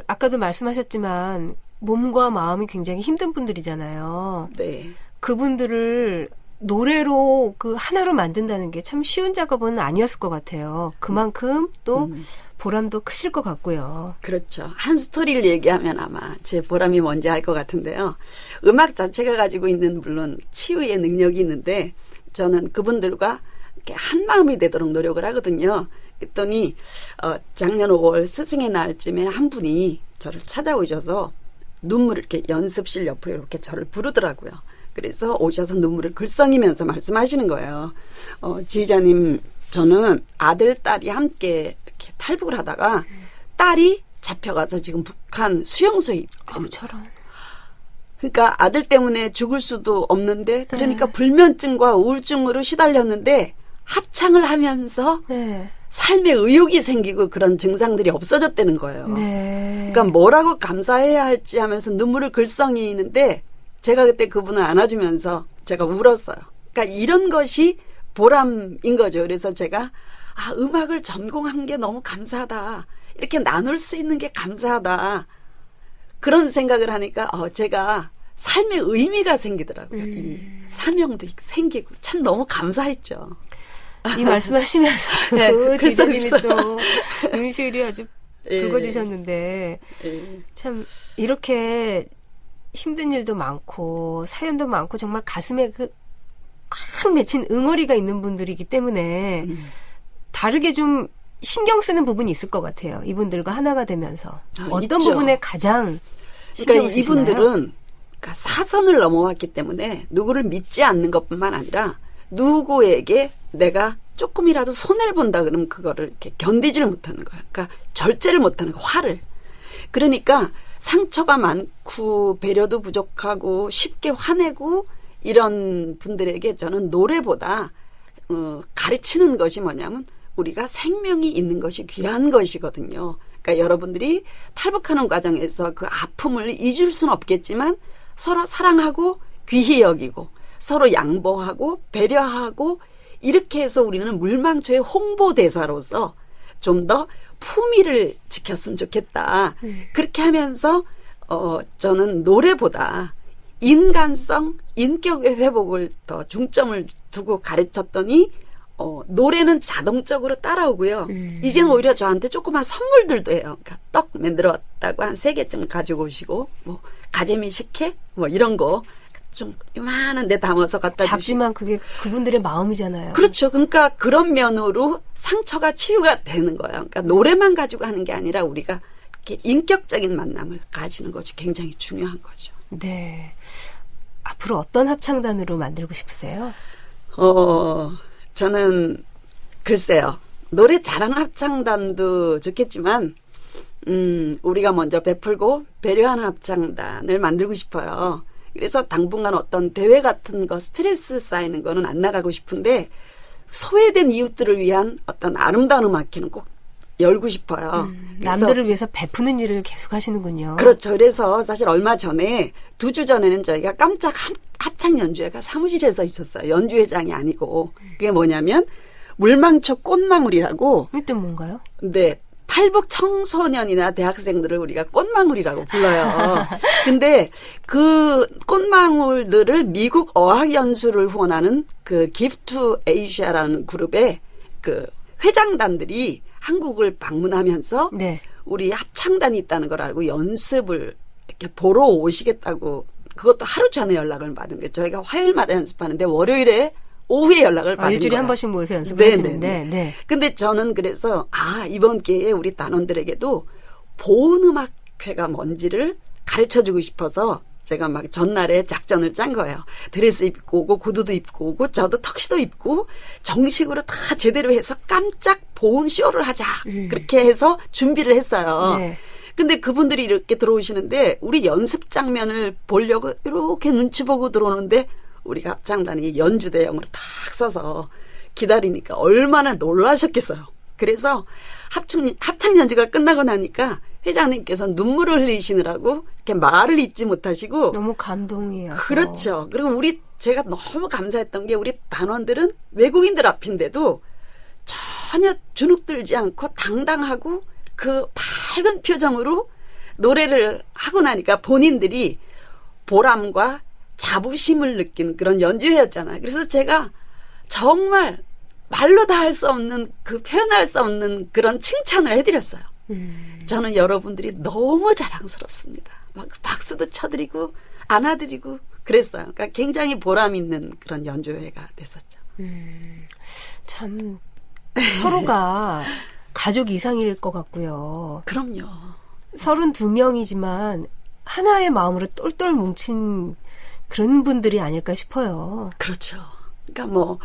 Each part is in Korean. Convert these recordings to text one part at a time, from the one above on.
아까도 말씀하셨지만 몸과 마음이 굉장히 힘든 분들이잖아요. 네. 그분들을 노래로 하나로 만든다는 게 참 쉬운 작업은 아니었을 것 같아요. 그만큼 또 보람도 크실 것 같고요. 그렇죠. 한 스토리를 얘기하면 아마 제 보람이 뭔지 알 것 같은데요. 음악 자체가 가지고 있는 물론 치유의 능력이 있는데 저는 그분들과 이렇게 한 마음이 되도록 노력을 하거든요. 그랬더니 작년 5월 스승의 날쯤에 한 분이 저를 찾아오셔서 눈물을 이렇게 연습실 옆으로 이렇게 저를 부르더라고요. 그래서 오셔서 눈물을 글썽이면서 말씀하시는 거예요. 지휘자님, 저는 아들, 딸이 함께 이렇게 탈북을 하다가 딸이 잡혀가서 지금 북한 수용소에 있대요. 저런. 그러니까 아들 때문에 죽을 수도 없는데 그러니까 불면증과 우울증으로 시달렸는데 합창을 하면서 삶의 의욕이 생기고 그런 증상들이 없어졌다는 거예요. 그러니까 뭐라고 감사해야 할지 하면서 눈물을 글썽이는데 제가 그때 그분을 안아주면서 제가 울었어요. 그러니까 이런 것이 보람인 거죠. 그래서 제가 음악을 전공한 게 너무 감사하다. 이렇게 나눌 수 있는 게 감사하다. 그런 생각을 하니까 제가 삶의 의미가 생기더라고요. 이 사명도 생기고 참 너무 감사했죠. 이 말씀하시면서도 네, 지자님이 또 눈시울이 아주 붉어지셨는데 참 이렇게 힘든 일도 많고 사연도 많고 정말 가슴에 꽉 맺힌 응어리가 있는 분들이기 때문에 다르게 좀 신경 쓰는 부분이 있을 것 같아요. 이분들과 하나가 되면서. 어떤 있죠. 부분에 가장 신경 쓰시나요? 이분들은 그러니까 사선을 넘어왔기 때문에 누구를 믿지 않는 것뿐만 아니라 누구에게 내가 조금이라도 손해를 본다 그러면 그거를 이렇게 견디지를 못하는 거야. 그러니까 절제를 못하는 거야. 화를. 그러니까 상처가 많고 배려도 부족하고 쉽게 화내고 이런 분들에게 저는 노래보다 가르치는 것이 뭐냐면 우리가 생명이 있는 것이 귀한 것이거든요. 그러니까 여러분들이 탈북하는 과정에서 그 아픔을 잊을 수는 없겠지만 서로 사랑하고 귀히 여기고 서로 양보하고 배려하고 이렇게 해서 우리는 물망초의 홍보대사로서 좀 더 품위를 지켰으면 좋겠다. 그렇게 하면서 저는 노래보다 인간성, 인격의 회복을 더 중점을 두고 가르쳤더니 노래는 자동적으로 따라오고요. 이제는 오히려 저한테 조그만 선물들도 해요. 그러니까 떡 만들었다고 한 3개쯤 가지고 오시고 뭐 가재미 식혜 뭐 이런 거 좀 요만한 데 담아서 갖다 주시고. 작지만 그게 그분들의 마음이잖아요. 그렇죠. 그러니까 그런 면으로 상처가 치유가 되는 거예요. 그러니까 노래만 가지고 하는 게 아니라 우리가 이렇게 인격적인 만남을 가지는 것이 굉장히 중요한 거죠. 네. 앞으로 어떤 합창단으로 만들고 싶으세요? 저는 글쎄요. 노래 잘하는 합창단도 좋겠지만 우리가 먼저 베풀고 배려하는 합창단을 만들고 싶어요. 그래서 당분간 어떤 대회 같은 거 스트레스 쌓이는 거는 안 나가고 싶은데 소외된 이웃들을 위한 어떤 아름다운 음악회는 꼭 열고 싶어요. 남들을 위해서 베푸는 일을 계속 하시는군요. 그렇죠. 그래서 사실 얼마 전에 2주 전에는 저희가 깜짝 합창 연주회가 사무실에서 있었어요. 연주회장이 아니고. 그게 뭐냐면 물망초 꽃망울이라고. 이게 뭔가요? 네. 탈북 청소년이나 대학생들을 우리가 꽃망울이라고 불러요. 근데 그 꽃망울들을 미국 어학연수를 후원하는 그 기프트 투 에이시아라는 그룹의 그 회장단들이 한국을 방문하면서 우리 합창단이 있다는 걸 알고 연습을 이렇게 보러 오시겠다고 그것도 하루 전에 연락을 받은 거예요. 저희가 화요일마다 연습하는데 월요일에 오후에 연락을 받은 일주일에 거예요. 한 번씩 모여서 연습하시는데. 네. 근데 저는 그래서 이번 기회에 우리 단원들에게도 보은음악회가 뭔지를 가르쳐주고 싶어서 제가 막 전날에 작전을 짠 거예요. 드레스 입고 오고 구두도 입고 오고 저도 턱시도 입고 정식으로 다 제대로 해서 깜짝 보은 쇼를 하자. 그렇게 해서 준비를 했어요. 근데 그분들이 이렇게 들어오시는데 우리 연습 장면을 보려고 이렇게 눈치 보고 들어오는데 우리가 합창단이 연주 대형으로 탁 써서 기다리니까 얼마나 놀라셨겠어요. 그래서 합창 연주가 끝나고 나니까 회장님께서 눈물을 흘리시느라고 이렇게 말을 잇지 못하시고 너무 감동이에요. 그렇죠. 그리고 제가 너무 감사했던 게 우리 단원들은 외국인들 앞인데도 전혀 주눅들지 않고 당당하고 그 밝은 표정으로 노래를 하고 나니까 본인들이 보람과 자부심을 느낀 그런 연주회였잖아요. 그래서 제가 정말 말로 다 할 수 없는 그 표현할 수 없는 그런 칭찬을 해드렸어요. 저는 여러분들이 너무 자랑스럽습니다. 막 박수도 쳐드리고 안아드리고 그랬어요. 그러니까 굉장히 보람 있는 그런 연주회가 됐었죠. 참 서로가 가족 이상일 것 같고요. 그럼요. 32명이지만 하나의 마음으로 똘똘 뭉친 그런 분들이 아닐까 싶어요. 그렇죠. 그러니까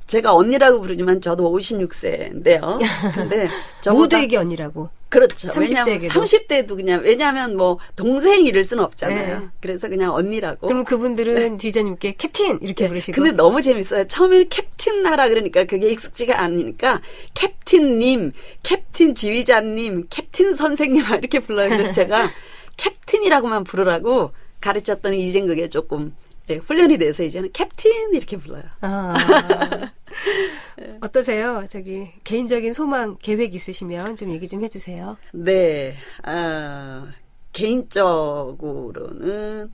제가 언니라고 부르지만 저도 56세인데요. 근데 모두에게 언니라고. 그렇죠. 30대에게도. 왜냐하면 30대도 그냥 왜냐하면 동생 이럴 수는 없잖아요. 네. 그래서 그냥 언니라고. 그럼 그분들은 지휘자님께 캡틴 이렇게 부르시고. 근데 너무 재밌어요. 처음에는 캡틴 하라 그러니까 그게 익숙지가 않으니까 캡틴님, 캡틴 지휘자님, 캡틴 선생님 이렇게 불러요. 그래서 제가 캡틴이라고만 부르라고 가르쳤더니 이젠 그게 조금 훈련이 돼서 이제는 캡틴 이렇게 불러요. 어떠세요? 개인적인 소망, 계획 있으시면 좀 얘기 좀 해주세요. 네. 개인적으로는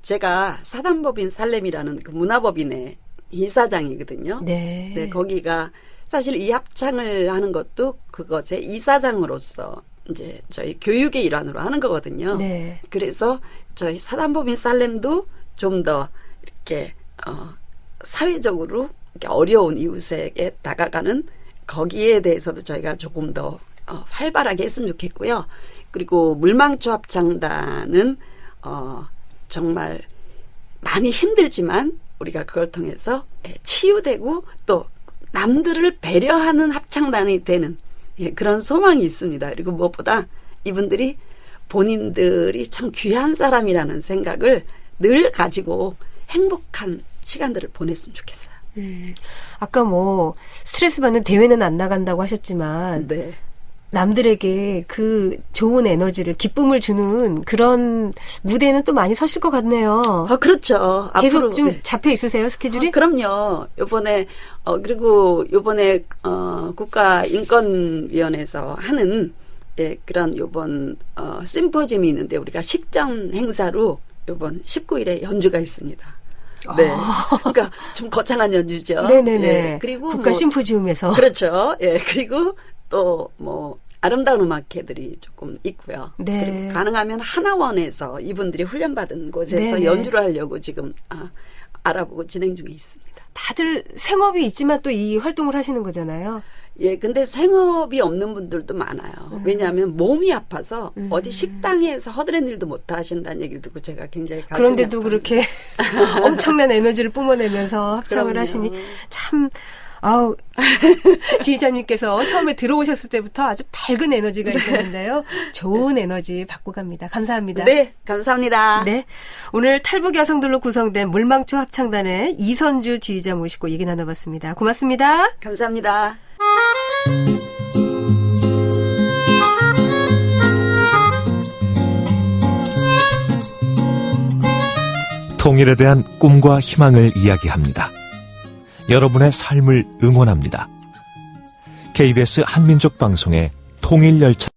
제가 사단법인 살렘이라는 그 문화법인의 이사장이거든요. 네. 네, 거기가 사실 이 합창을 하는 것도 그것의 이사장으로서 이제 저희 교육의 일환으로 하는 거거든요. 네. 그래서 저희 사단법인 살렘도 좀 더 이렇게 사회적으로 이렇게 어려운 이웃에게 다가가는 거기에 대해서도 저희가 조금 더 활발하게 했으면 좋겠고요. 그리고 물망초 합창단은 정말 많이 힘들지만 우리가 그걸 통해서 치유되고 또 남들을 배려하는 합창단이 되는 그런 소망이 있습니다. 그리고 무엇보다 이분들이 본인들이 참 귀한 사람이라는 생각을 늘 가지고 행복한 시간들을 보냈으면 좋겠어요. 아까 스트레스 받는 대회는 안 나간다고 하셨지만 네. 남들에게 그 좋은 에너지를 기쁨을 주는 그런 무대는 또 많이 서실 것 같네요. 그렇죠. 계속 앞으로, 좀 네. 잡혀 있으세요, 스케줄이? 그럼요. 그리고 요번에 국가인권위원회에서 하는 그런 요번 심포지엄이 있는데 우리가 식전 행사로 요번 19일에 연주가 있습니다. 네. 그러니까 좀 거창한 연주죠. 네네네. 예. 그리고 국가 심포지엄에서. 그렇죠. 예. 그리고 또 아름다운 음악회들이 조금 있고요. 네. 그리고 가능하면 하나원에서 이분들이 훈련받은 곳에서 네네. 연주를 하려고 지금 알아보고 진행 중에 있습니다. 다들 생업이 있지만 또 이 활동을 하시는 거잖아요. 예, 근데 생업이 없는 분들도 많아요. 왜냐하면 몸이 아파서 어디 식당에서 허드렛 일도 못 하신다는 얘기를 듣고 제가 굉장히 가슴이 그런데도 아파요. 그렇게 엄청난 에너지를 뿜어내면서 합창을 그럼요. 하시니 참 지휘자님께서 처음에 들어오셨을 때부터 아주 밝은 에너지가 있었는데요. 좋은 에너지 받고 갑니다. 감사합니다. 네, 감사합니다. 네, 오늘 탈북 여성들로 구성된 물망초 합창단의 이선주 지휘자 모시고 얘기 나눠봤습니다. 고맙습니다. 감사합니다. 통일에 대한 꿈과 희망을 이야기합니다. 여러분의 삶을 응원합니다. KBS 한민족 방송의 통일열차